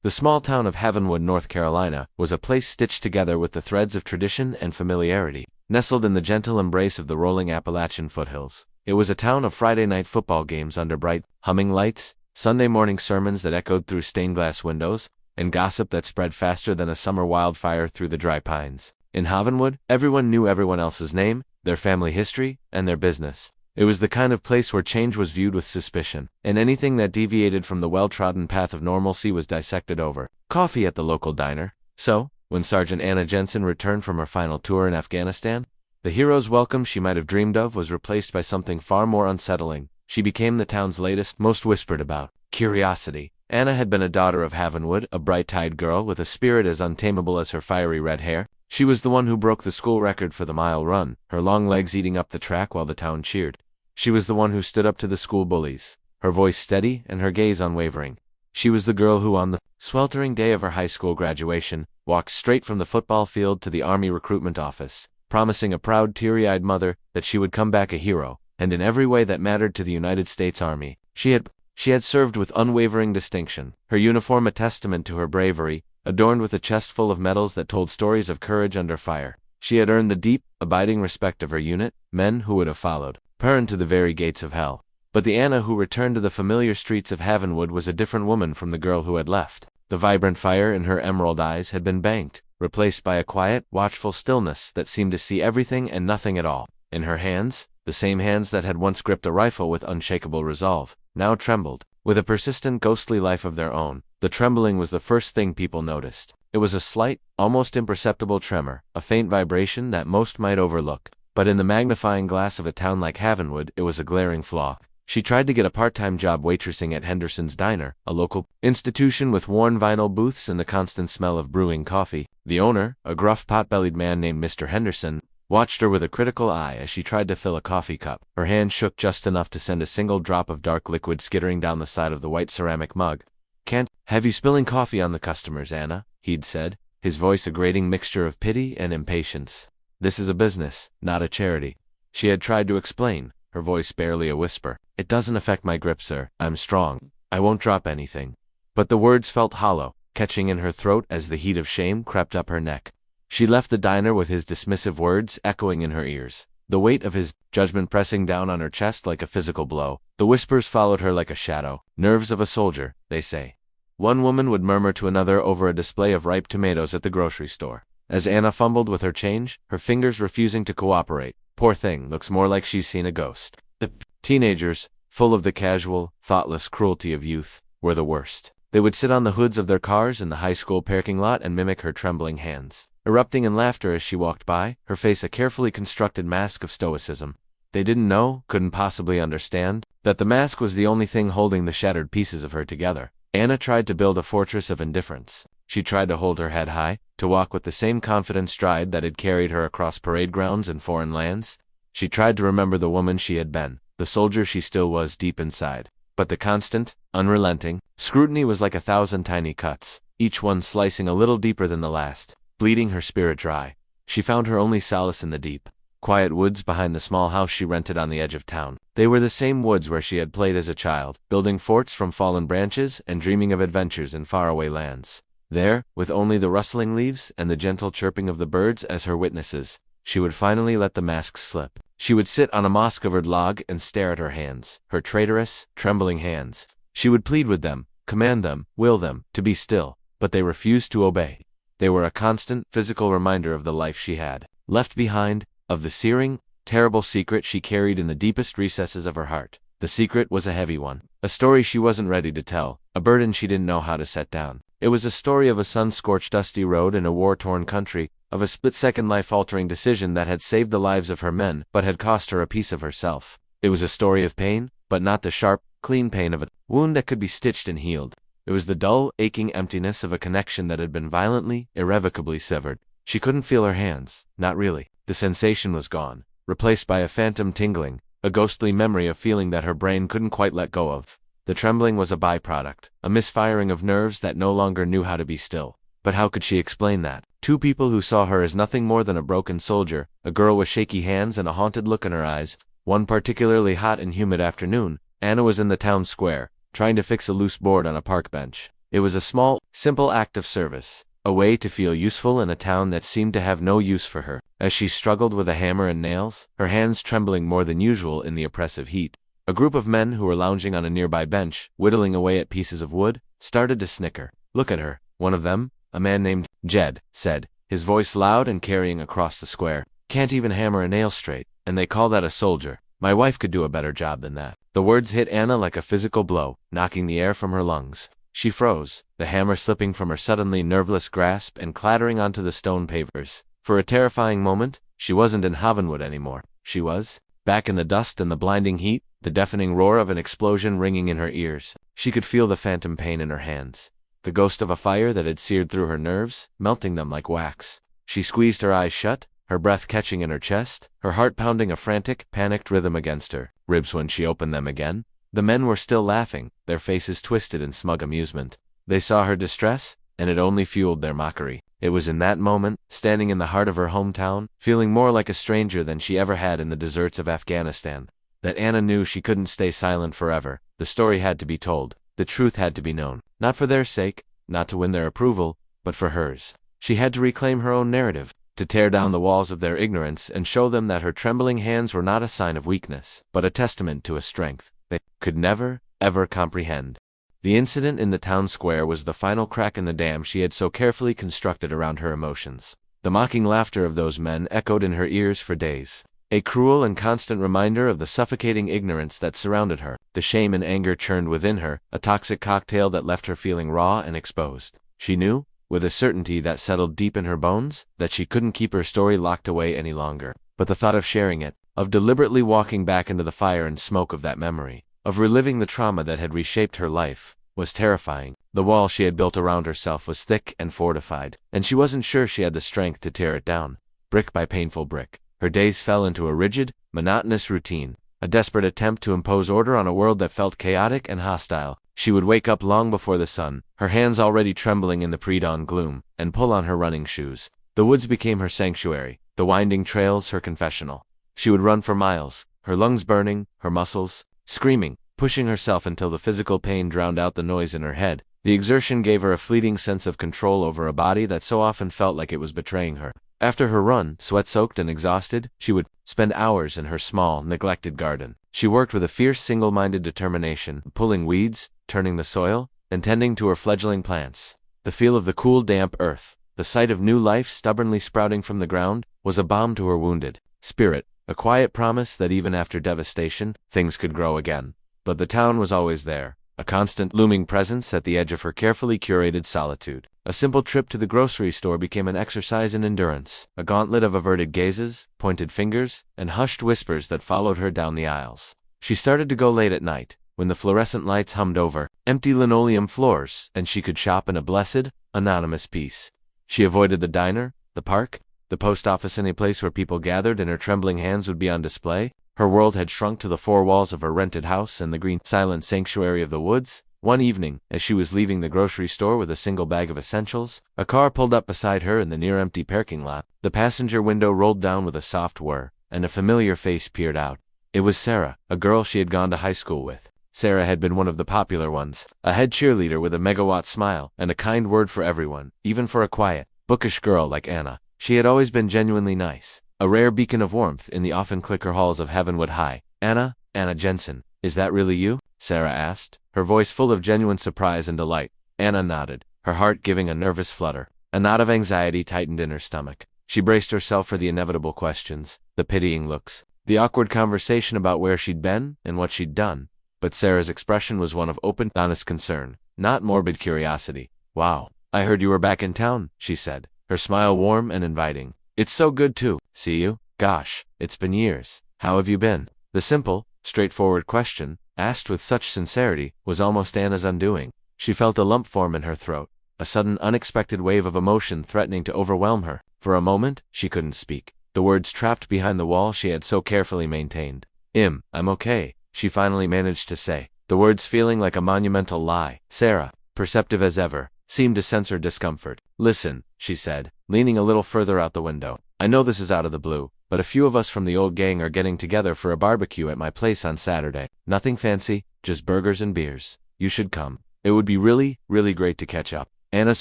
The small town of Havenwood, North Carolina, was a place stitched together with the threads of tradition and familiarity, nestled in the gentle embrace of the rolling Appalachian foothills. It was a town of Friday night football games under bright, humming lights, Sunday morning sermons that echoed through stained glass windows, and gossip that spread faster than a summer wildfire through the dry pines. In Havenwood, everyone knew everyone else's name, their family history, and their business. It was the kind of place where change was viewed with suspicion, and anything that deviated from the well-trodden path of normalcy was dissected over coffee at the local diner. So, when Sergeant Anna Jensen returned from her final tour in Afghanistan, the hero's welcome she might have dreamed of was replaced by something far more unsettling. She became the town's latest, most whispered about curiosity. Anna had been a daughter of Havenwood, a bright-eyed girl with a spirit as untamable as her fiery red hair. She was the one who broke the school record for the mile run, her long legs eating up the track while the town cheered. She was the one who stood up to the school bullies, her voice steady and her gaze unwavering. She was the girl who, on the sweltering day of her high school graduation, walked straight from the football field to the Army recruitment office, promising a proud, teary-eyed mother that she would come back a hero, and in every way that mattered to the United States Army. She had served with unwavering distinction, her uniform a testament to her bravery, adorned with a chest full of medals that told stories of courage under fire. She had earned the deep, abiding respect of her unit, men who would have followed her into the very gates of hell. But the Anna who returned to the familiar streets of Havenwood was a different woman from the girl who had left. The vibrant fire in her emerald eyes had been banked, replaced by a quiet, watchful stillness that seemed to see everything and nothing at all. In her hands, the same hands that had once gripped a rifle with unshakable resolve, now trembled, with a persistent ghostly life of their own. The trembling was the first thing people noticed. It was a slight, almost imperceptible tremor, a faint vibration that most might overlook. But in the magnifying glass of a town like Havenwood, it was a glaring flaw. She tried to get a part-time job waitressing at Henderson's Diner, a local institution with worn vinyl booths and the constant smell of brewing coffee. The owner, a gruff pot-bellied man named Mr. Henderson, watched her with a critical eye as she tried to fill a coffee cup. Her hand shook just enough to send a single drop of dark liquid skittering down the side of the white ceramic mug. "Can't have you spilling coffee on the customers, Anna," he'd said, his voice a grating mixture of pity and impatience. "This is a business, not a charity." She had tried to explain, her voice barely a whisper. "It doesn't affect my grip, sir. I'm strong. I won't drop anything." But the words felt hollow, catching in her throat as the heat of shame crept up her neck. She left the diner with his dismissive words echoing in her ears, the weight of his judgment pressing down on her chest like a physical blow. The whispers followed her like a shadow. "Nerves of a soldier, they say," one woman would murmur to another over a display of ripe tomatoes at the grocery store. As Anna fumbled with her change, her fingers refusing to cooperate. "Poor thing, looks more like she's seen a ghost." The teenagers, full of the casual, thoughtless cruelty of youth, were the worst. They would sit on the hoods of their cars in the high school parking lot and mimic her trembling hands, erupting in laughter as she walked by, her face a carefully constructed mask of stoicism. They didn't know, couldn't possibly understand, that the mask was the only thing holding the shattered pieces of her together. Anna tried to build a fortress of indifference. She tried to hold her head high, to walk with the same confident stride that had carried her across parade grounds in foreign lands. She tried to remember the woman she had been, the soldier she still was deep inside. But the constant, unrelenting scrutiny was like 1,000 tiny cuts, each one slicing a little deeper than the last, bleeding her spirit dry. She found her only solace in the deep, quiet woods behind the small house she rented on the edge of town. They were the same woods where she had played as a child, building forts from fallen branches and dreaming of adventures in faraway lands. There, with only the rustling leaves and the gentle chirping of the birds as her witnesses, she would finally let the mask slip. She would sit on a moss-covered log and stare at her hands, her traitorous, trembling hands. She would plead with them, command them, will them, to be still, but they refused to obey. They were a constant, physical reminder of the life she had left behind, of the searing, terrible secret she carried in the deepest recesses of her heart. The secret was a heavy one, a story she wasn't ready to tell, a burden she didn't know how to set down. It was a story of a sun-scorched dusty road in a war-torn country, of a split-second life-altering decision that had saved the lives of her men but had cost her a piece of herself. It was a story of pain, but not the sharp, clean pain of a wound that could be stitched and healed. It was the dull, aching emptiness of a connection that had been violently, irrevocably severed. She couldn't feel her hands, not really. The sensation was gone, replaced by a phantom tingling, a ghostly memory of feeling that her brain couldn't quite let go of. The trembling was a byproduct, a misfiring of nerves that no longer knew how to be still. But how could she explain that? Two people who saw her as nothing more than a broken soldier, a girl with shaky hands and a haunted look in her eyes. One particularly hot and humid afternoon, Anna was in the town square, trying to fix a loose board on a park bench. It was a small, simple act of service, a way to feel useful in a town that seemed to have no use for her. As she struggled with a hammer and nails, her hands trembling more than usual in the oppressive heat, a group of men who were lounging on a nearby bench, whittling away at pieces of wood, started to snicker. "Look at her," one of them, a man named Jed, said, his voice loud and carrying across the square. "Can't even hammer a nail straight, and they call that a soldier. My wife could do a better job than that." The words hit Anna like a physical blow, knocking the air from her lungs. She froze, the hammer slipping from her suddenly nerveless grasp and clattering onto the stone pavers. For a terrifying moment, she wasn't in Havenwood anymore. She was back in the dust and the blinding heat, the deafening roar of an explosion ringing in her ears. She could feel the phantom pain in her hands, the ghost of a fire that had seared through her nerves, melting them like wax. She squeezed her eyes shut, her breath catching in her chest, her heart pounding a frantic, panicked rhythm against her ribs when she opened them again. The men were still laughing, their faces twisted in smug amusement. They saw her distress, and it only fueled their mockery. It was in that moment, standing in the heart of her hometown, feeling more like a stranger than she ever had in the deserts of Afghanistan, that Anna knew she couldn't stay silent forever. The story had to be told. The truth had to be known. Not for their sake, not to win their approval, but for hers. She had to reclaim her own narrative, to tear down the walls of their ignorance and show them that her trembling hands were not a sign of weakness, but a testament to a strength they could never, ever comprehend. The incident in the town square was the final crack in the dam she had so carefully constructed around her emotions. The mocking laughter of those men echoed in her ears for days, a cruel and constant reminder of the suffocating ignorance that surrounded her. The shame and anger churned within her, a toxic cocktail that left her feeling raw and exposed. She knew, with a certainty that settled deep in her bones, that she couldn't keep her story locked away any longer. But the thought of sharing it, of deliberately walking back into the fire and smoke of that memory, of reliving the trauma that had reshaped her life, was terrifying. The wall she had built around herself was thick and fortified, and she wasn't sure she had the strength to tear it down. Brick by painful brick, her days fell into a rigid, monotonous routine, a desperate attempt to impose order on a world that felt chaotic and hostile. She would wake up long before the sun, her hands already trembling in the pre-dawn gloom, and pull on her running shoes. The woods became her sanctuary, the winding trails her confessional. She would run for miles, her lungs burning, her muscles screaming, pushing herself until the physical pain drowned out the noise in her head. The exertion gave her a fleeting sense of control over a body that so often felt like it was betraying her. After her run, sweat-soaked and exhausted, she would spend hours in her small, neglected garden. She worked with a fierce, single-minded determination, pulling weeds, turning the soil, and tending to her fledgling plants. The feel of the cool, damp earth, the sight of new life stubbornly sprouting from the ground, was a balm to her wounded spirit, a quiet promise that even after devastation, things could grow again. But the town was always there, a constant, looming presence at the edge of her carefully curated solitude. A simple trip to the grocery store became an exercise in endurance, a gauntlet of averted gazes, pointed fingers, and hushed whispers that followed her down the aisles. She started to go late at night, when the fluorescent lights hummed over empty linoleum floors, and she could shop in a blessed, anonymous peace. She avoided the diner, the park, the post office, any place where people gathered and her trembling hands would be on display. Her world had shrunk to the four walls of her rented house and the green, silent sanctuary of the woods. One evening, as she was leaving the grocery store with a single bag of essentials, a car pulled up beside her in the near-empty parking lot. The passenger window rolled down with a soft whir, and a familiar face peered out. It was Sarah, a girl she had gone to high school with. Sarah had been one of the popular ones, a head cheerleader with a megawatt smile and a kind word for everyone, even for a quiet, bookish girl like Anna. She had always been genuinely nice, a rare beacon of warmth in the often clicker halls of Heavenwood High. Anna Jensen, is that really you?" Sarah asked, her voice full of genuine surprise and delight. Anna nodded, her heart giving a nervous flutter. A knot of anxiety tightened in her stomach. She braced herself for the inevitable questions, the pitying looks, the awkward conversation about where she'd been and what she'd done. But Sarah's expression was one of open, honest concern, not morbid curiosity. "Wow, I heard you were back in town," she said, her smile warm and inviting. "It's so good to see you. Gosh, it's been years. How have you been?" The simple, straightforward question, asked with such sincerity, was almost Anna's undoing. She felt a lump form in her throat, a sudden unexpected wave of emotion threatening to overwhelm her. For a moment, she couldn't speak, the words trapped behind the wall she had so carefully maintained. I'm okay," she finally managed to say, the words feeling like a monumental lie. Sarah, perceptive as ever, seemed to sense her discomfort. "Listen," she said, leaning a little further out the window. "I know this is out of the blue, but a few of us from the old gang are getting together for a barbecue at my place on Saturday. Nothing fancy, just burgers and beers. You should come. It would be really, really great to catch up. Anna's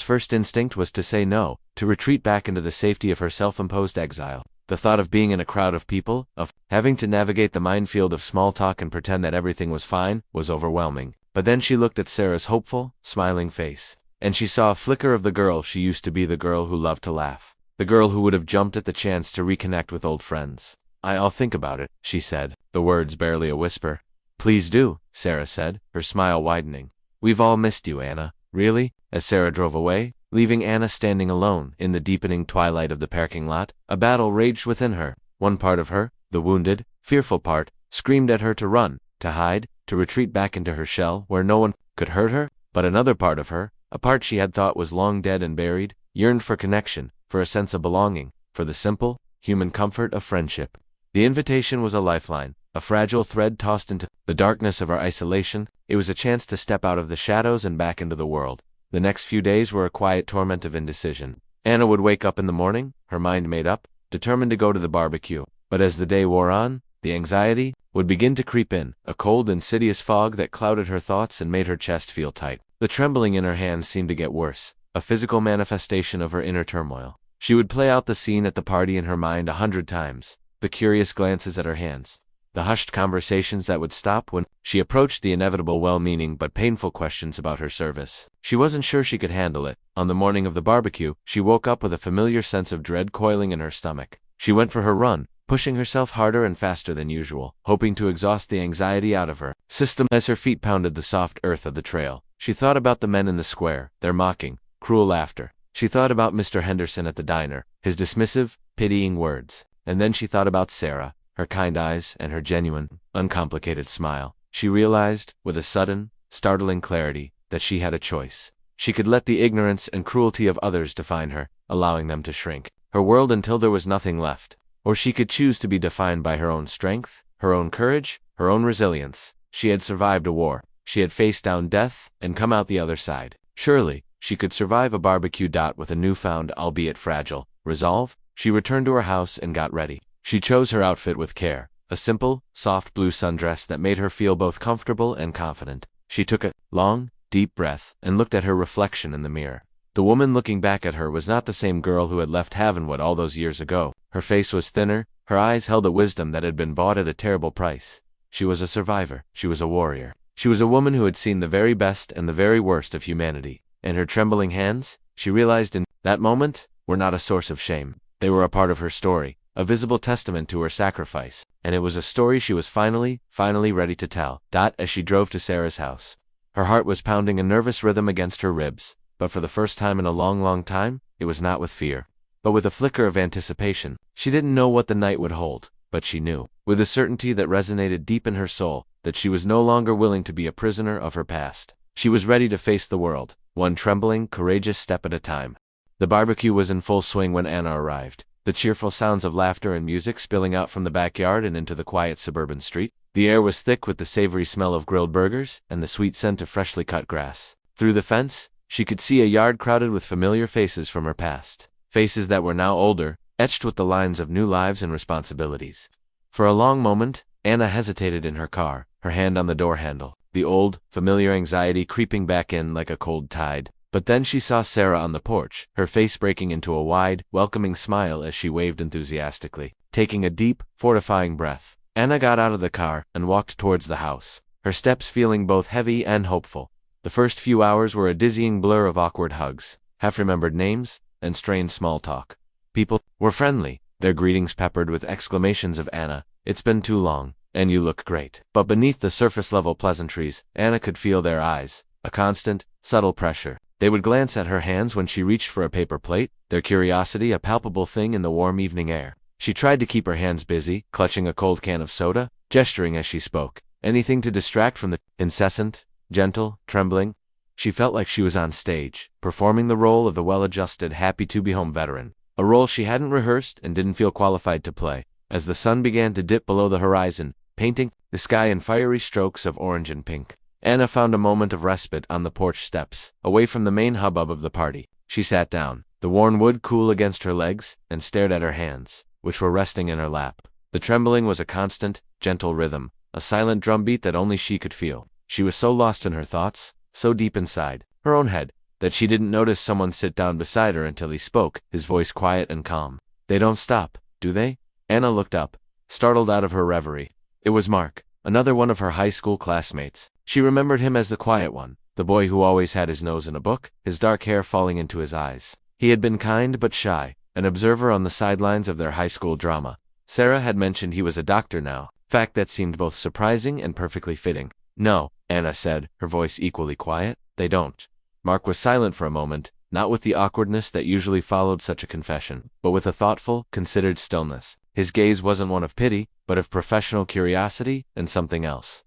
first instinct was to say no, to retreat back into the safety of her self-imposed exile. The thought of being in a crowd of people, of having to navigate the minefield of small talk and pretend that everything was fine, was overwhelming. But then she looked at Sarah's hopeful, smiling face, and she saw a flicker of the girl she used to be, the girl who loved to laugh, the girl who would have jumped at the chance to reconnect with old friends. "I'll think about it," she said, the words barely a whisper. "Please do," Sarah said, her smile widening. "We've all missed you, Anna." "Really?" As Sarah drove away, leaving Anna standing alone in the deepening twilight of the parking lot, a battle raged within her. One part of her, the wounded, fearful part, screamed at her to run, to hide, to retreat back into her shell where no one could hurt her. But another part of her, a part she had thought was long dead and buried, yearned for connection, for a sense of belonging, for the simple, human comfort of friendship. The invitation was a lifeline, a fragile thread tossed into the darkness of our isolation. It was a chance to step out of the shadows and back into the world. The next few days were a quiet torment of indecision. Anna would wake up in the morning, her mind made up, determined to go to the barbecue. But as the day wore on, the anxiety would begin to creep in, a cold, insidious fog that clouded her thoughts and made her chest feel tight. The trembling in her hands seemed to get worse, a physical manifestation of her inner turmoil. She would play out the scene at the party in her mind 100 times, the curious glances at her hands, the hushed conversations that would stop when she approached the inevitable well-meaning but painful questions about her service. She wasn't sure she could handle it. On the morning of the barbecue, she woke up with a familiar sense of dread coiling in her stomach. She went for her run, pushing herself harder and faster than usual, hoping to exhaust the anxiety out of her system as her feet pounded the soft earth of the trail. She thought about the men in the square, their mocking, cruel laughter. She thought about Mr. Henderson at the diner, his dismissive, pitying words. And then she thought about Sarah, her kind eyes and her genuine, uncomplicated smile. She realized, with a sudden, startling clarity, that she had a choice. She could let the ignorance and cruelty of others define her, allowing them to shrink her world until there was nothing left. Or she could choose to be defined by her own strength, her own courage, her own resilience. She had survived a war. She had faced down death and come out the other side. Surely, she could survive a barbecue. With a newfound, albeit fragile, resolve, she returned to her house and got ready. She chose her outfit with care, a simple, soft blue sundress that made her feel both comfortable and confident. She took a long, deep breath and looked at her reflection in the mirror. The woman looking back at her was not the same girl who had left Havenwood all those years ago. Her face was thinner, her eyes held a wisdom that had been bought at a terrible price. She was a survivor. She was a warrior. She was a woman who had seen the very best and the very worst of humanity. And her trembling hands, she realized in that moment, were not a source of shame. They were a part of her story, a visible testament to her sacrifice. And it was a story she was finally ready to tell. As she drove to Sarah's house, her heart was pounding a nervous rhythm against her ribs. But for the first time in a long, long time, it was not with fear, but with a flicker of anticipation. She didn't know what the night would hold, but she knew, with a certainty that resonated deep in her soul, that she was no longer willing to be a prisoner of her past. She was ready to face the world, one trembling, courageous step at a time. The barbecue was in full swing when Anna arrived, the cheerful sounds of laughter and music spilling out from the backyard and into the quiet suburban street. The air was thick with the savory smell of grilled burgers and the sweet scent of freshly cut grass. Through the fence, she could see a yard crowded with familiar faces from her past, faces that were now older, etched with the lines of new lives and responsibilities. For a long moment, Anna hesitated in her car, her hand on the door handle, the old, familiar anxiety creeping back in like a cold tide. But then she saw Sarah on the porch, her face breaking into a wide, welcoming smile as she waved enthusiastically. Taking a deep, fortifying breath, Anna got out of the car and walked towards the house, her steps feeling both heavy and hopeful. The first few hours were a dizzying blur of awkward hugs, half-remembered names, and strained small talk. People were friendly, their greetings peppered with exclamations of "Anna, it's been too long, and you look great." But beneath the surface-level pleasantries, Anna could feel their eyes, a constant, subtle pressure. They would glance at her hands when she reached for a paper plate, their curiosity a palpable thing in the warm evening air. She tried to keep her hands busy, clutching a cold can of soda, gesturing as she spoke, anything to distract from the incessant, gentle trembling. She felt like she was on stage, performing the role of the well-adjusted, happy-to-be-home veteran, a role she hadn't rehearsed and didn't feel qualified to play. As the sun began to dip below the horizon, painting the sky in fiery strokes of orange and pink, Anna found a moment of respite on the porch steps, away from the main hubbub of the party. She sat down, the worn wood cool against her legs, and stared at her hands, which were resting in her lap. The trembling was a constant, gentle rhythm, a silent drumbeat that only she could feel. She was so lost in her thoughts, so deep inside her own head that she didn't notice someone sit down beside her until he spoke, his voice quiet and calm. "They don't stop, do they?" Anna looked up, startled out of her reverie. It was Mark, another one of her high school classmates. She remembered him as the quiet one, the boy who always had his nose in a book, his dark hair falling into his eyes. He had been kind but shy, an observer on the sidelines of their high school drama. Sarah had mentioned he was a doctor now, fact that seemed both surprising and perfectly fitting. "No," Anna said, her voice equally quiet, "they don't." Mark was silent for a moment, not with the awkwardness that usually followed such a confession, but with a thoughtful, considered stillness. His gaze wasn't one of pity, but of professional curiosity and something else.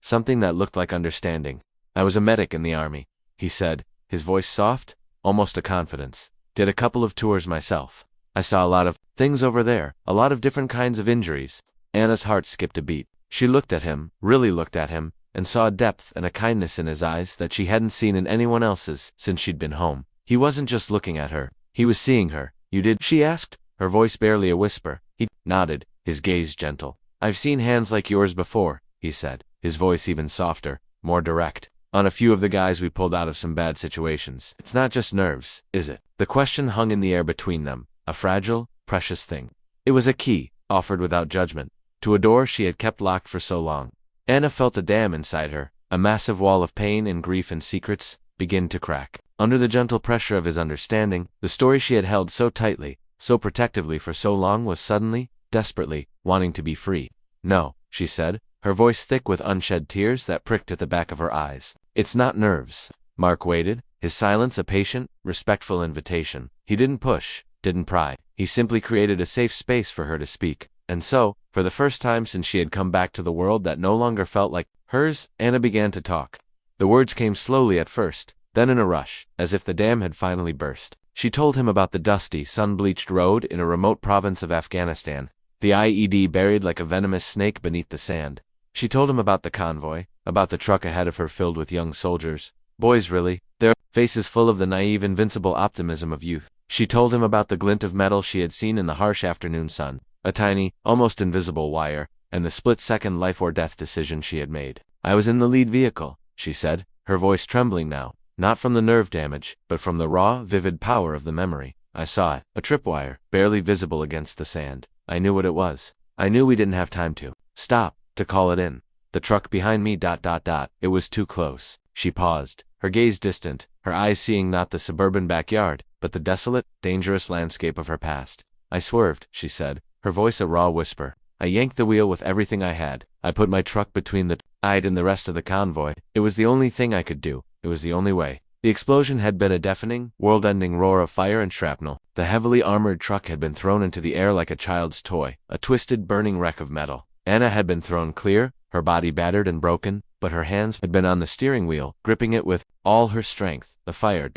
Something that looked like understanding. "I was a medic in the army," he said, his voice soft, almost a confidence. "Did a couple of tours myself. I saw a lot of things over there, a lot of different kinds of injuries." Anna's heart skipped a beat. She looked at him, really looked at him, and saw a depth and a kindness in his eyes that she hadn't seen in anyone else's since she'd been home. He wasn't just looking at her, he was seeing her. "You did?" she asked, her voice barely a whisper. He nodded, his gaze gentle. "I've seen hands like yours before," he said, his voice even softer, more direct. "On a few of the guys we pulled out of some bad situations. It's not just nerves, is it?" The question hung in the air between them, a fragile, precious thing. It was a key, offered without judgment, to a door she had kept locked for so long. Anna felt a dam inside her, a massive wall of pain and grief and secrets, begin to crack. Under the gentle pressure of his understanding, the story she had held so tightly, so protectively for so long was suddenly, desperately, wanting to be free. "No," she said, her voice thick with unshed tears that pricked at the back of her eyes. "It's not nerves." Mark waited, his silence a patient, respectful invitation. He didn't push, didn't pry. He simply created a safe space for her to speak. And so, for the first time since she had come back to the world that no longer felt like hers, Anna began to talk. The words came slowly at first, then in a rush, as if the dam had finally burst. She told him about the dusty, sun-bleached road in a remote province of Afghanistan, the IED buried like a venomous snake beneath the sand. She told him about the convoy, about the truck ahead of her filled with young soldiers. Boys really, their faces full of the naive, invincible optimism of youth. She told him about the glint of metal she had seen in the harsh afternoon sun, a tiny, almost invisible wire, and the split-second life-or-death decision she had made. "I was in the lead vehicle," she said, her voice trembling now, not from the nerve damage, but from the raw, vivid power of the memory. "I saw it, a tripwire, barely visible against the sand. I knew what it was. I knew we didn't have time to stop, to call it in. The truck behind me, It was too close." She paused, her gaze distant, her eyes seeing not the suburban backyard, but the desolate, dangerous landscape of her past. "I swerved," she said, her voice a raw whisper. "I yanked the wheel with everything I had. I put my truck between the I'd and the rest of the convoy. It was the only thing I could do. It was the only way." The explosion had been a deafening, world-ending roar of fire and shrapnel. The heavily armored truck had been thrown into the air like a child's toy, a twisted, burning wreck of metal. Anna had been thrown clear, her body battered and broken, but her hands had been on the steering wheel, gripping it with all her strength. "The fire,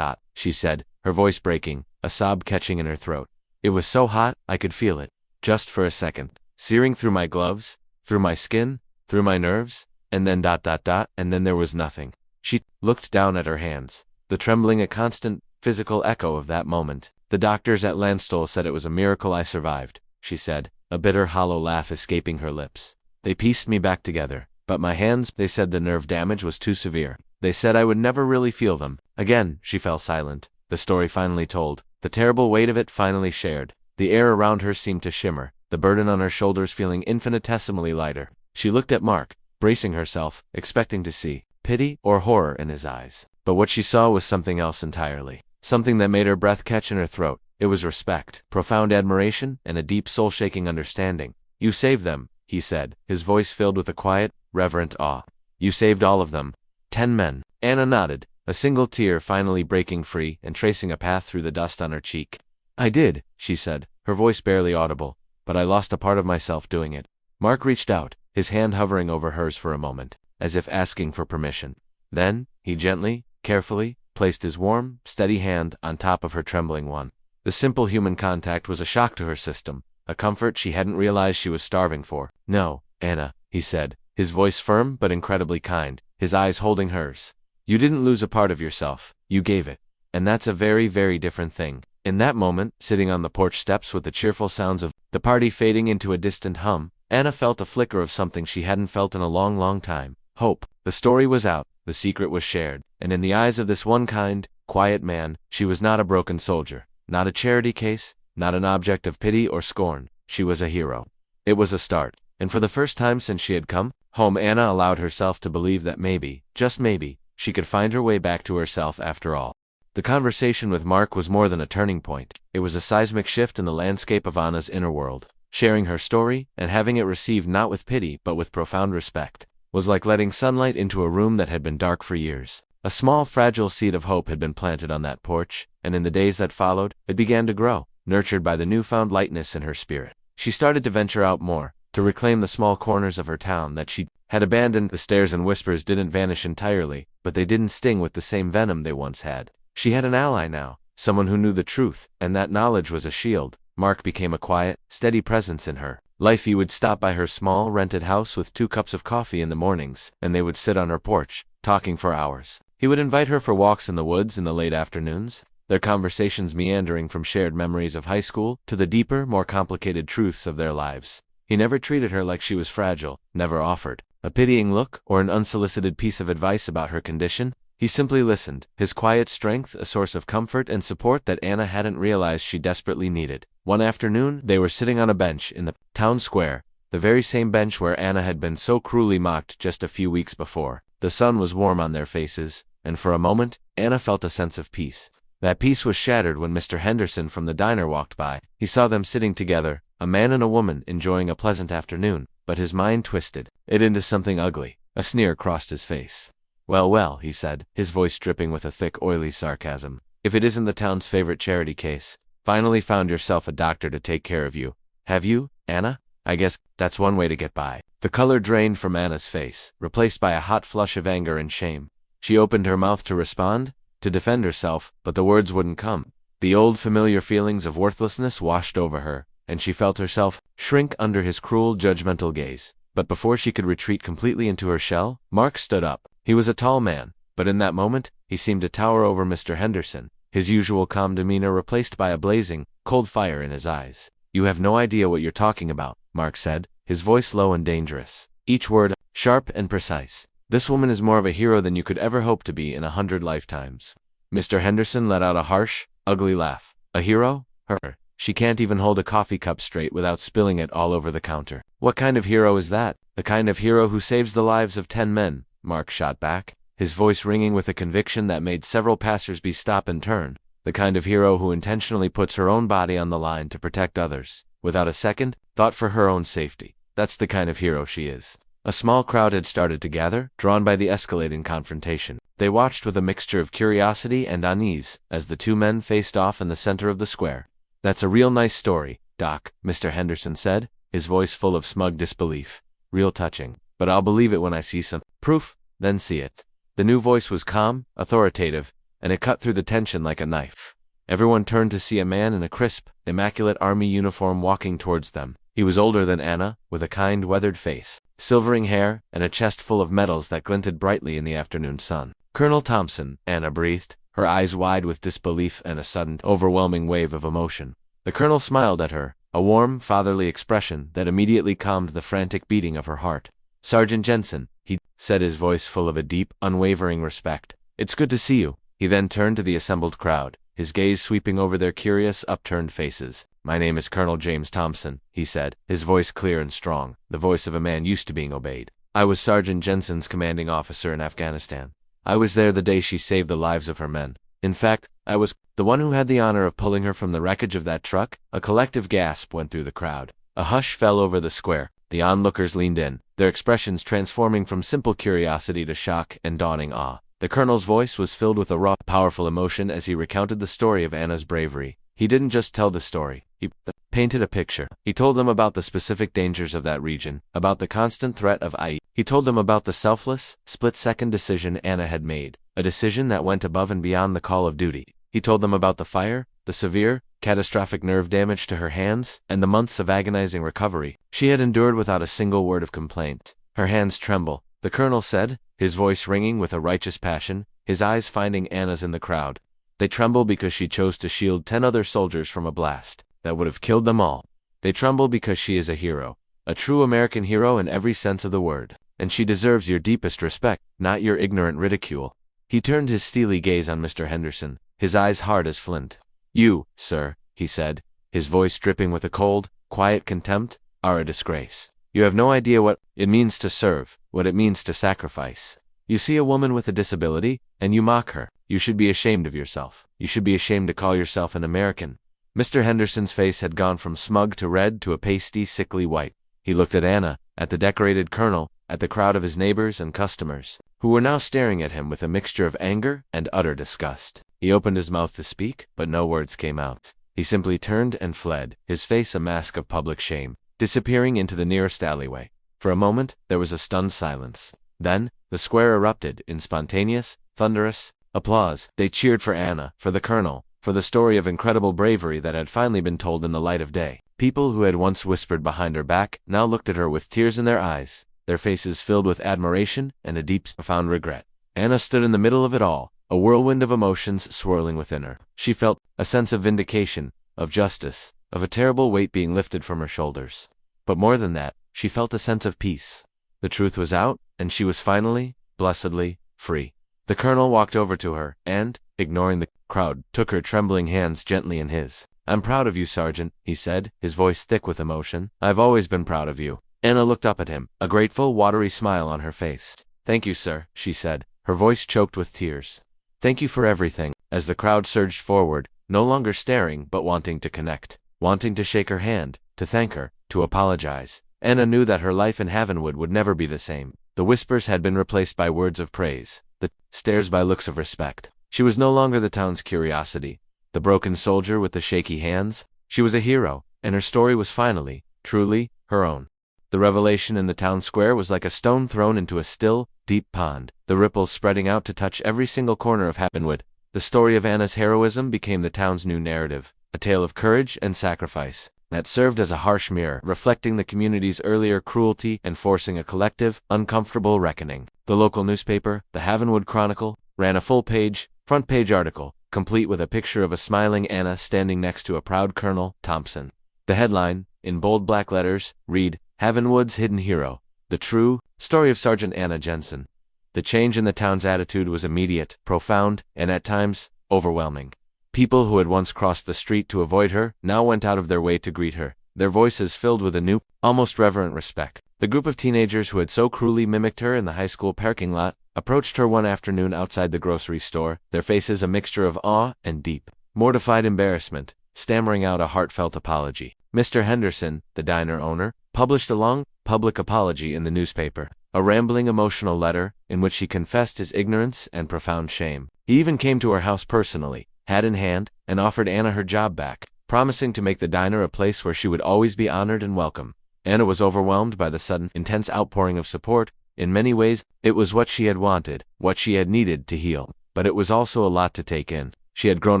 she said, her voice breaking, a sob catching in her throat. "It was so hot, I could feel it. Just for a second. Searing through my gloves, through my skin, through my nerves, and then and then there was nothing." She looked down at her hands, the trembling a constant, physical echo of that moment. "The doctors at Landstuhl said it was a miracle I survived," she said, a bitter, hollow laugh escaping her lips. "They pieced me back together. But my hands, they said the nerve damage was too severe. They said I would never really feel them." Again, she fell silent, the story finally told, the terrible weight of it finally shared. The air around her seemed to shimmer, the burden on her shoulders feeling infinitesimally lighter. She looked at Mark, bracing herself, expecting to see pity or horror in his eyes. But what she saw was something else entirely. Something that made her breath catch in her throat. It was respect, profound admiration, and a deep soul-shaking understanding. "You saved them," he said, his voice filled with a quiet, reverent awe. "You saved all of them. 10 men. Anna nodded, a single tear finally breaking free and tracing a path through the dust on her cheek. "I did," she said, her voice barely audible, "but I lost a part of myself doing it." Mark reached out, his hand hovering over hers for a moment, as if asking for permission. Then, he gently, carefully, placed his warm, steady hand on top of her trembling one. The simple human contact was a shock to her system, a comfort she hadn't realized she was starving for. "No, Anna," he said, his voice firm but incredibly kind, his eyes holding hers. "You didn't lose a part of yourself, you gave it. And that's a very, very different thing." In that moment, sitting on the porch steps with the cheerful sounds of the party fading into a distant hum, Anna felt a flicker of something she hadn't felt in a long, long time. hope. The story was out, the secret was shared, and in the eyes of this one kind, quiet man, she was not a broken soldier, not a charity case, not an object of pity or scorn. She was a hero. It was a start, and for the first time since she had come home, Anna allowed herself to believe that maybe, just maybe, she could find her way back to herself after all. The conversation with Mark was more than a turning point. It was a seismic shift in the landscape of Anna's inner world. Sharing her story, and having it received not with pity but with profound respect, was like letting sunlight into a room that had been dark for years. A small, fragile seed of hope had been planted on that porch, and in the days that followed, it began to grow, nurtured by the newfound lightness in her spirit. She started to venture out more, to reclaim the small corners of her town that she had abandoned. The stares and whispers didn't vanish entirely, but they didn't sting with the same venom they once had. She had an ally now, someone who knew the truth, and that knowledge was a shield. Mark became a quiet, steady presence in her life. He would stop by her small, rented house with 2 cups of coffee in the mornings, and they would sit on her porch, talking for hours. He would invite her for walks in the woods in the late afternoons, their conversations meandering from shared memories of high school to the deeper, more complicated truths of their lives. He never treated her like she was fragile, never offered a pitying look or an unsolicited piece of advice about her condition. He simply listened, his quiet strength a source of comfort and support that Anna hadn't realized she desperately needed. One afternoon, they were sitting on a bench in the town square, the very same bench where Anna had been so cruelly mocked just a few weeks before. The sun was warm on their faces, and for a moment, Anna felt a sense of peace. That peace was shattered when Mr. Henderson from the diner walked by. He saw them sitting together, a man and a woman enjoying a pleasant afternoon, but his mind twisted it into something ugly. A sneer crossed his face. "Well, well," he said, his voice dripping with a thick, oily sarcasm. "If it isn't the town's favorite charity case. Finally found yourself a doctor to take care of you, have you, Anna? I guess that's one way to get by." The color drained from Anna's face, replaced by a hot flush of anger and shame. She opened her mouth to respond, to defend herself, but the words wouldn't come. The old familiar feelings of worthlessness washed over her, and she felt herself shrink under his cruel, judgmental gaze. But before she could retreat completely into her shell, Mark stood up. He was a tall man, but in that moment, he seemed to tower over Mr. Henderson, his usual calm demeanor replaced by a blazing, cold fire in his eyes. "You have no idea what you're talking about," Mark said, his voice low and dangerous, each word sharp and precise. "This woman is more of a hero than you could ever hope to be in 100 lifetimes." Mr. Henderson let out a harsh, ugly laugh. "A hero? Her. She can't even hold a coffee cup straight without spilling it all over the counter." "What kind of hero is that?" "The kind of hero who saves the lives of 10 men, Mark shot back, his voice ringing with a conviction that made several passers-by stop and turn. "The kind of hero who intentionally puts her own body on the line to protect others, without a second thought for her own safety. That's the kind of hero she is." A small crowd had started to gather, drawn by the escalating confrontation. They watched with a mixture of curiosity and unease as the 2 men faced off in the center of the square. "That's a real nice story, Doc," Mr. Henderson said, his voice full of smug disbelief. "Real touching. But I'll believe it when I see some proof, then see it." The new voice was calm, authoritative, and it cut through the tension like a knife. Everyone turned to see a man in a crisp, immaculate army uniform walking towards them. He was older than Anna, with a kind, weathered face, silvering hair, and a chest full of medals that glinted brightly in the afternoon sun. "Colonel Thompson," Anna breathed, her eyes wide with disbelief and a sudden, overwhelming wave of emotion. The colonel smiled at her, a warm, fatherly expression that immediately calmed the frantic beating of her heart. "Sergeant Jensen," he said, his voice full of a deep, unwavering respect. "It's good to see you." He then turned to the assembled crowd, his gaze sweeping over their curious, upturned faces. "My name is Colonel James Thompson," he said, his voice clear and strong, the voice of a man used to being obeyed. "I was Sergeant Jensen's commanding officer in Afghanistan. I was there the day she saved the lives of her men. In fact, I was the one who had the honor of pulling her from the wreckage of that truck." A collective gasp went through the crowd. A hush fell over the square. The onlookers leaned in, their expressions transforming from simple curiosity to shock and dawning awe. The colonel's voice was filled with a raw, powerful emotion as he recounted the story of Anna's bravery. He didn't just tell the story, he painted a picture. He told them about the specific dangers of that region, about the constant threat of IE. He told them about the selfless, split-second decision Anna had made, a decision that went above and beyond the call of duty. He told them about the fire, the severe, catastrophic nerve damage to her hands, and the months of agonizing recovery she had endured without a single word of complaint. "Her hands tremble," the colonel said, his voice ringing with a righteous passion, his eyes finding Anna's in the crowd. "They tremble because she chose to shield 10 other soldiers from a blast that would have killed them all. They tremble because she is a hero, a true American hero in every sense of the word." and she deserves your deepest respect, not your ignorant ridicule. He turned his steely gaze on Mr. Henderson, his eyes hard as flint. You, sir, he said, his voice dripping with a cold, quiet contempt, are a disgrace. You have no idea what it means to serve, what it means to sacrifice. You see a woman with a disability, and you mock her. You should be ashamed of yourself. You should be ashamed to call yourself an American. Mr. Henderson's face had gone from smug to red to a pasty, sickly white. He looked at Anna, at the decorated colonel, at the crowd of his neighbors and customers, who were now staring at him with a mixture of anger and utter disgust. He opened his mouth to speak, but no words came out. He simply turned and fled, his face a mask of public shame, disappearing into the nearest alleyway. For a moment, there was a stunned silence. Then, the square erupted in spontaneous, thunderous applause. They cheered for Anna, for the colonel, for the story of incredible bravery that had finally been told in the light of day. People who had once whispered behind her back now looked at her with tears in their eyes, their faces filled with admiration and a deep, profound regret. Anna stood in the middle of it all, a whirlwind of emotions swirling within her. She felt a sense of vindication, of justice, of a terrible weight being lifted from her shoulders. But more than that, she felt a sense of peace. The truth was out, and she was finally, blessedly, free. The colonel walked over to her and, ignoring the crowd, took her trembling hands gently in his. I'm proud of you, Sergeant, he said, his voice thick with emotion. I've always been proud of you. Anna looked up at him, a grateful, watery smile on her face. Thank you, sir, she said, her voice choked with tears. Thank you for everything. As the crowd surged forward, no longer staring but wanting to connect, wanting to shake her hand, to thank her, to apologize. Anna knew that her life in Havenwood would never be the same. The whispers had been replaced by words of praise, the stares by looks of respect. She was no longer the town's curiosity, the broken soldier with the shaky hands. She was a hero, and her story was finally, truly, her own. The revelation in the town square was like a stone thrown into a still, deep pond, the ripples spreading out to touch every single corner of Havenwood. The story of Anna's heroism became the town's new narrative, a tale of courage and sacrifice that served as a harsh mirror, reflecting the community's earlier cruelty and forcing a collective, uncomfortable reckoning. The local newspaper, the Havenwood Chronicle, ran a full-page, front-page article, complete with a picture of a smiling Anna standing next to a proud Colonel Thompson. The headline, in bold black letters, read, Havenwood's Hidden Hero, the true story of Sergeant Anna Jensen. The change in the town's attitude was immediate, profound, and at times, overwhelming. People who had once crossed the street to avoid her now went out of their way to greet her, their voices filled with a new, almost reverent respect. The group of teenagers who had so cruelly mimicked her in the high school parking lot approached her one afternoon outside the grocery store, their faces a mixture of awe and deep, mortified embarrassment, stammering out a heartfelt apology. Mr. Henderson, the diner owner, published a long, public apology in the newspaper, a rambling emotional letter in which he confessed his ignorance and profound shame. He even came to her house personally, hat in hand, and offered Anna her job back, promising to make the diner a place where she would always be honored and welcome. Anna was overwhelmed by the sudden, intense outpouring of support. In many ways, it was what she had wanted, what she had needed to heal. But it was also a lot to take in. She had grown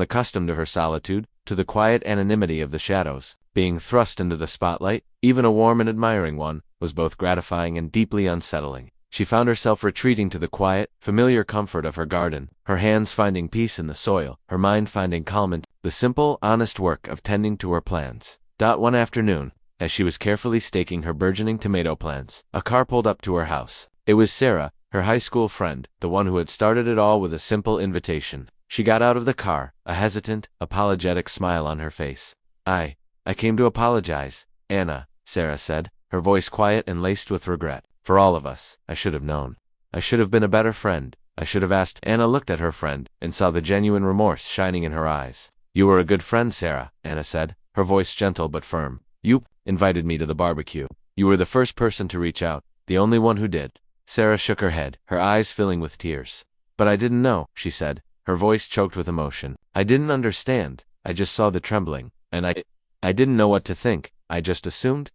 accustomed to her solitude, to the quiet anonymity of the shadows. Being thrust into the spotlight, even a warm and admiring one, was both gratifying and deeply unsettling. She found herself retreating to the quiet, familiar comfort of her garden, her hands finding peace in the soil, her mind finding calm in the simple, honest work of tending to her plants. One afternoon, as she was carefully staking her burgeoning tomato plants, a car pulled up to her house. It was Sarah, her high school friend, the one who had started it all with a simple invitation. She got out of the car, a hesitant, apologetic smile on her face. I came to apologize, Anna, Sarah said, her voice quiet and laced with regret. For all of us, I should have known. I should have been a better friend. I should have asked. Anna looked at her friend and saw the genuine remorse shining in her eyes. You were a good friend, Sarah, Anna said, her voice gentle but firm. You invited me to the barbecue. You were the first person to reach out, the only one who did. Sarah shook her head, her eyes filling with tears. But I didn't know, she said, her voice choked with emotion. I didn't understand. I just saw the trembling, and I didn't know what to think. I just assumed, ...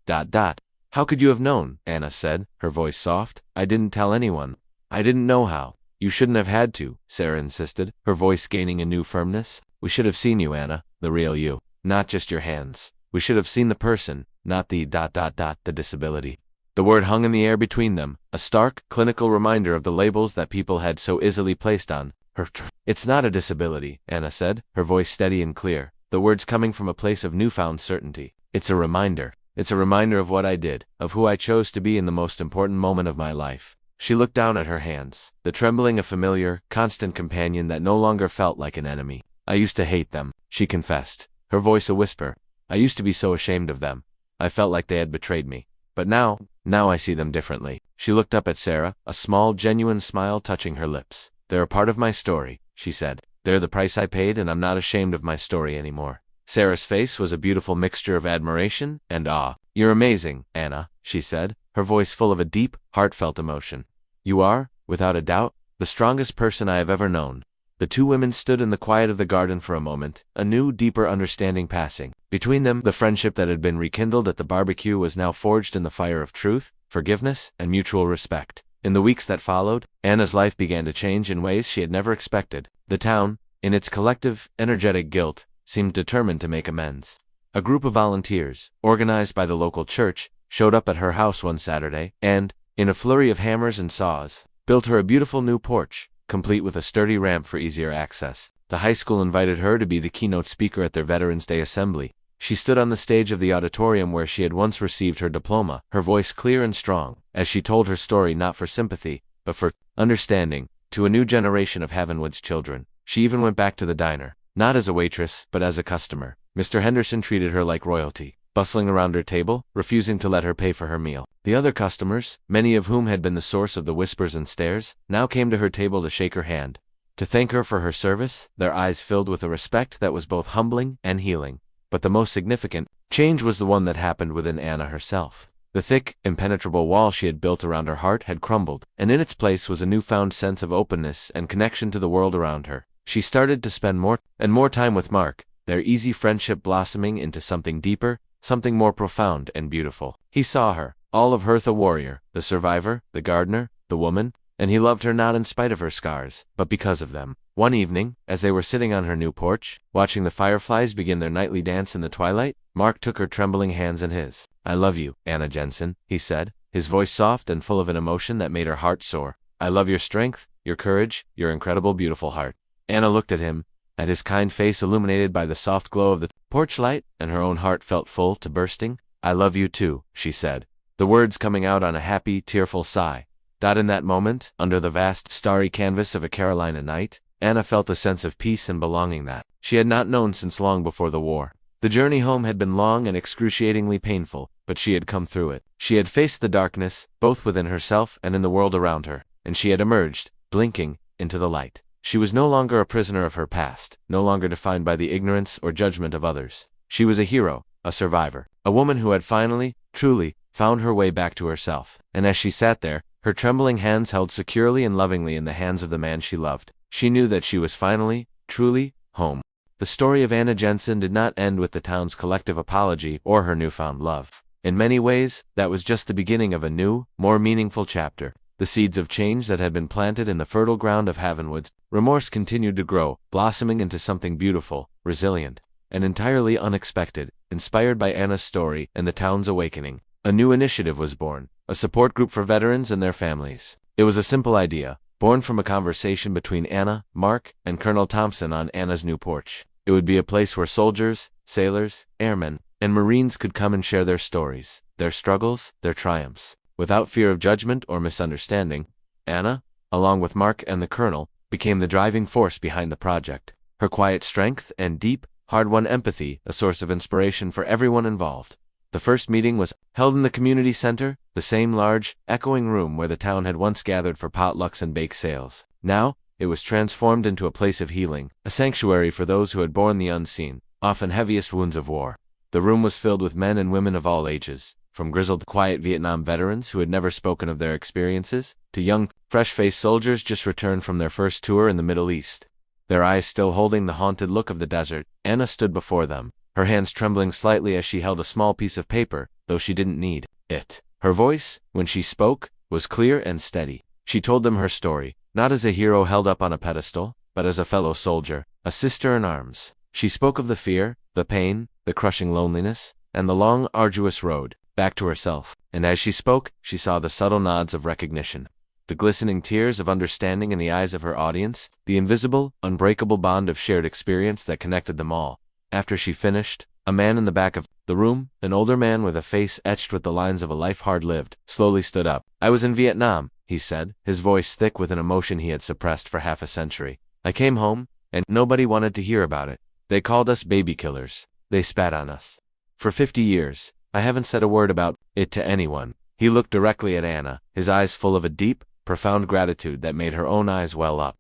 How could you have known? Anna said, her voice soft. I didn't tell anyone. I didn't know how. You shouldn't have had to, Sarah insisted, her voice gaining a new firmness. We should have seen you, Anna, the real you, not just your hands. We should have seen the person, not the ... the disability. The word hung in the air between them, a stark, clinical reminder of the labels that people had so easily placed on her. It's not a disability, Anna said, her voice steady and clear, the words coming from a place of newfound certainty. It's a reminder. It's a reminder of what I did, of who I chose to be in the most important moment of my life. She looked down at her hands, the trembling a familiar, constant companion that no longer felt like an enemy. I used to hate them, she confessed, her voice a whisper. I used to be so ashamed of them. I felt like they had betrayed me. But now I see them differently. She looked up at Sarah, a small, genuine smile touching her lips. They're a part of my story, she said. They're the price I paid, and I'm not ashamed of my story anymore. Sarah's face was a beautiful mixture of admiration and awe. You're amazing, Anna, she said, her voice full of a deep, heartfelt emotion. You are, without a doubt, the strongest person I have ever known. The two women stood in the quiet of the garden for a moment, a new, deeper understanding passing. Between them, the friendship that had been rekindled at the barbecue was now forged in the fire of truth, forgiveness, and mutual respect. In the weeks that followed, Anna's life began to change in ways she had never expected. The town, in its collective, energetic guilt, seemed determined to make amends. A group of volunteers, organized by the local church, showed up at her house one Saturday and, in a flurry of hammers and saws, built her a beautiful new porch, complete with a sturdy ramp for easier access. The high school invited her to be the keynote speaker at their Veterans Day assembly. She stood on the stage of the auditorium where she had once received her diploma, her voice clear and strong, as she told her story not for sympathy, but for understanding, to a new generation of Havenwood's children. She even went back to the diner, not as a waitress, but as a customer. Mr. Henderson treated her like royalty, bustling around her table, refusing to let her pay for her meal. The other customers, many of whom had been the source of the whispers and stares, now came to her table to shake her hand, to thank her for her service, their eyes filled with a respect that was both humbling and healing. But the most significant change was the one that happened within Anna herself. The thick, impenetrable wall she had built around her heart had crumbled, and in its place was a newfound sense of openness and connection to the world around her. She started to spend more and more time with Mark, their easy friendship blossoming into something deeper, something more profound and beautiful. He saw her, all of her, the warrior, the survivor, the gardener, the woman, and he loved her not in spite of her scars, but because of them. One evening, as they were sitting on her new porch, watching the fireflies begin their nightly dance in the twilight, Mark took her trembling hands in his. I love you, Anna Jensen, he said, his voice soft and full of an emotion that made her heart soar. I love your strength, your courage, your incredible beautiful heart. Anna looked at him, at his kind face illuminated by the soft glow of the porch light, and her own heart felt full to bursting. I love you too, she said, the words coming out on a happy, tearful sigh. In that moment, under the vast, starry canvas of a Carolina night, Anna felt a sense of peace and belonging that she had not known since long before the war. The journey home had been long and excruciatingly painful, but she had come through it. She had faced the darkness, both within herself and in the world around her, and she had emerged, blinking, into the light. She was no longer a prisoner of her past, no longer defined by the ignorance or judgment of others. She was a hero, a survivor, a woman who had finally, truly, found her way back to herself. And as she sat there, her trembling hands held securely and lovingly in the hands of the man she loved, she knew that she was finally, truly, home. The story of Anna Jensen did not end with the town's collective apology or her newfound love. In many ways, that was just the beginning of a new, more meaningful chapter. The seeds of change that had been planted in the fertile ground of Havenwood's remorse continued to grow, blossoming into something beautiful, resilient, and entirely unexpected. Inspired by Anna's story and the town's awakening, a new initiative was born, a support group for veterans and their families. It was a simple idea, born from a conversation between Anna, Mark, and Colonel Thompson on Anna's new porch. It would be a place where soldiers, sailors, airmen, and Marines could come and share their stories, their struggles, their triumphs. Without fear of judgment or misunderstanding, Anna, along with Mark and the Colonel, became the driving force behind the project. Her quiet strength and deep, hard-won empathy a source of inspiration for everyone involved. The first meeting was held in the community center, the same large, echoing room where the town had once gathered for potlucks and bake sales. Now, it was transformed into a place of healing, a sanctuary for those who had borne the unseen, often heaviest wounds of war. The room was filled with men and women of all ages, from grizzled, quiet Vietnam veterans who had never spoken of their experiences, to young, fresh-faced soldiers just returned from their first tour in the Middle East. Their eyes still holding the haunted look of the desert, Anna stood before them, her hands trembling slightly as she held a small piece of paper, though she didn't need it. Her voice, when she spoke, was clear and steady. She told them her story, not as a hero held up on a pedestal, but as a fellow soldier, a sister in arms. She spoke of the fear, the pain, the crushing loneliness, and the long, arduous road back to herself. And as she spoke, she saw the subtle nods of recognition, the glistening tears of understanding in the eyes of her audience, the invisible, unbreakable bond of shared experience that connected them all. After she finished, A man in the back of the room, an older man with a face etched with the lines of a life hard lived, slowly stood up. "I was in Vietnam," he said, his voice thick with an emotion he had suppressed for half a century. "I came home, and nobody wanted to hear about it. They called us baby killers. They spat on us. For 50 years, I haven't said a word about it to anyone." He looked directly at Anna, his eyes full of a deep, profound gratitude that made her own eyes well up.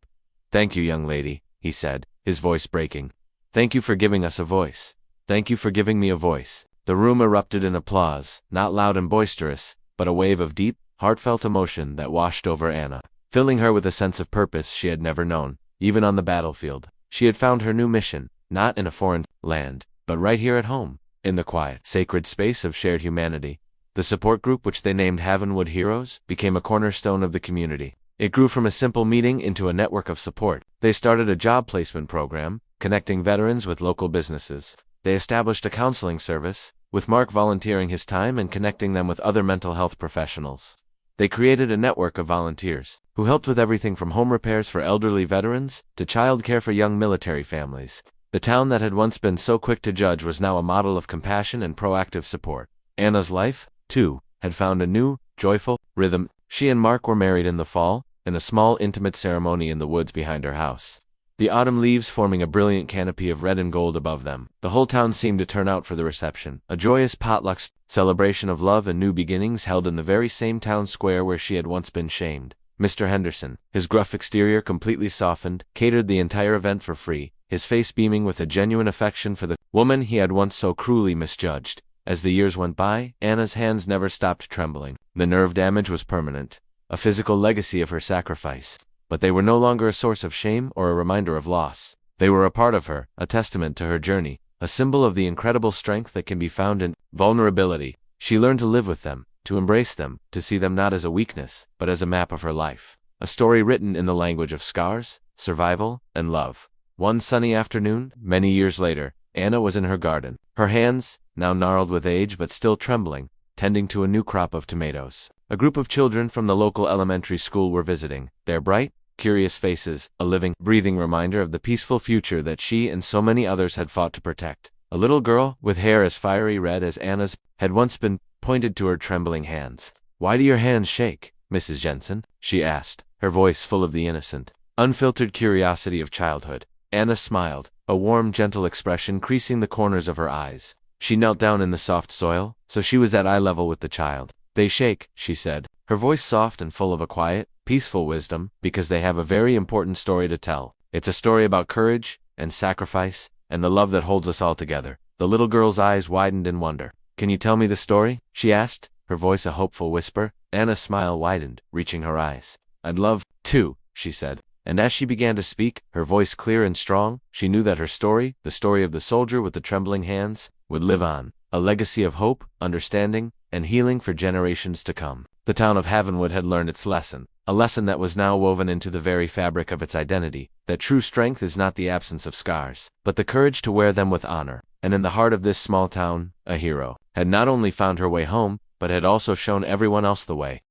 "Thank you, young lady," he said, his voice breaking. "Thank you for giving us a voice. Thank you for giving me a voice." The room erupted in applause, not loud and boisterous, but a wave of deep, heartfelt emotion that washed over Anna, filling her with a sense of purpose she had never known. Even on the battlefield, she had found her new mission, not in a foreign land, but right here at home, in the quiet, sacred space of shared humanity. The support group, which they named Havenwood Heroes, became a cornerstone of the community. It grew from a simple meeting into a network of support. They started a job placement program, connecting veterans with local businesses. They established a counseling service, with Mark volunteering his time and connecting them with other mental health professionals. They created a network of volunteers, who helped with everything from home repairs for elderly veterans to child care for young military families. The town that had once been so quick to judge was now a model of compassion and proactive support. Anna's life, too, had found a new, joyful rhythm. She and Mark were married in the fall, in a small intimate ceremony in the woods behind her house. The autumn leaves forming a brilliant canopy of red and gold above them. The whole town seemed to turn out for the reception, a joyous potluck celebration of love and new beginnings held in the very same town square where she had once been shamed. Mr. Henderson, his gruff exterior completely softened, catered the entire event for free, his face beaming with a genuine affection for the woman he had once so cruelly misjudged. As the years went by, Anna's hands never stopped trembling. The nerve damage was permanent, a physical legacy of her sacrifice. But they were no longer a source of shame or a reminder of loss. They were a part of her, a testament to her journey, a symbol of the incredible strength that can be found in vulnerability. She learned to live with them, to embrace them, to see them not as a weakness, but as a map of her life. A story written in the language of scars, survival, and love. One sunny afternoon, many years later, Anna was in her garden, her hands, now gnarled with age but still trembling, tending to a new crop of tomatoes. A group of children from the local elementary school were visiting, their bright, curious faces, a living, breathing reminder of the peaceful future that she and so many others had fought to protect. A little girl, with hair as fiery red as Anna's, had once been, pointed to her trembling hands. "Why do your hands shake, Mrs. Jensen?" she asked, her voice full of the innocent, unfiltered curiosity of childhood. Anna smiled, a warm, gentle expression creasing the corners of her eyes. She knelt down in the soft soil, so she was at eye level with the child. "They shake," she said, her voice soft and full of a quiet, peaceful wisdom, "because they have a very important story to tell. It's a story about courage, and sacrifice, and the love that holds us all together." The little girl's eyes widened in wonder. "Can you tell me the story?" she asked, her voice a hopeful whisper. Anna's smile widened, reaching her eyes. "I'd love to," she said. And as she began to speak, her voice clear and strong, she knew that her story, the story of the soldier with the trembling hands, would live on, a legacy of hope, understanding, and healing for generations to come. The town of Havenwood had learned its lesson, a lesson that was now woven into the very fabric of its identity, that true strength is not the absence of scars, but the courage to wear them with honor. And in the heart of this small town, a hero had not only found her way home, but had also shown everyone else the way.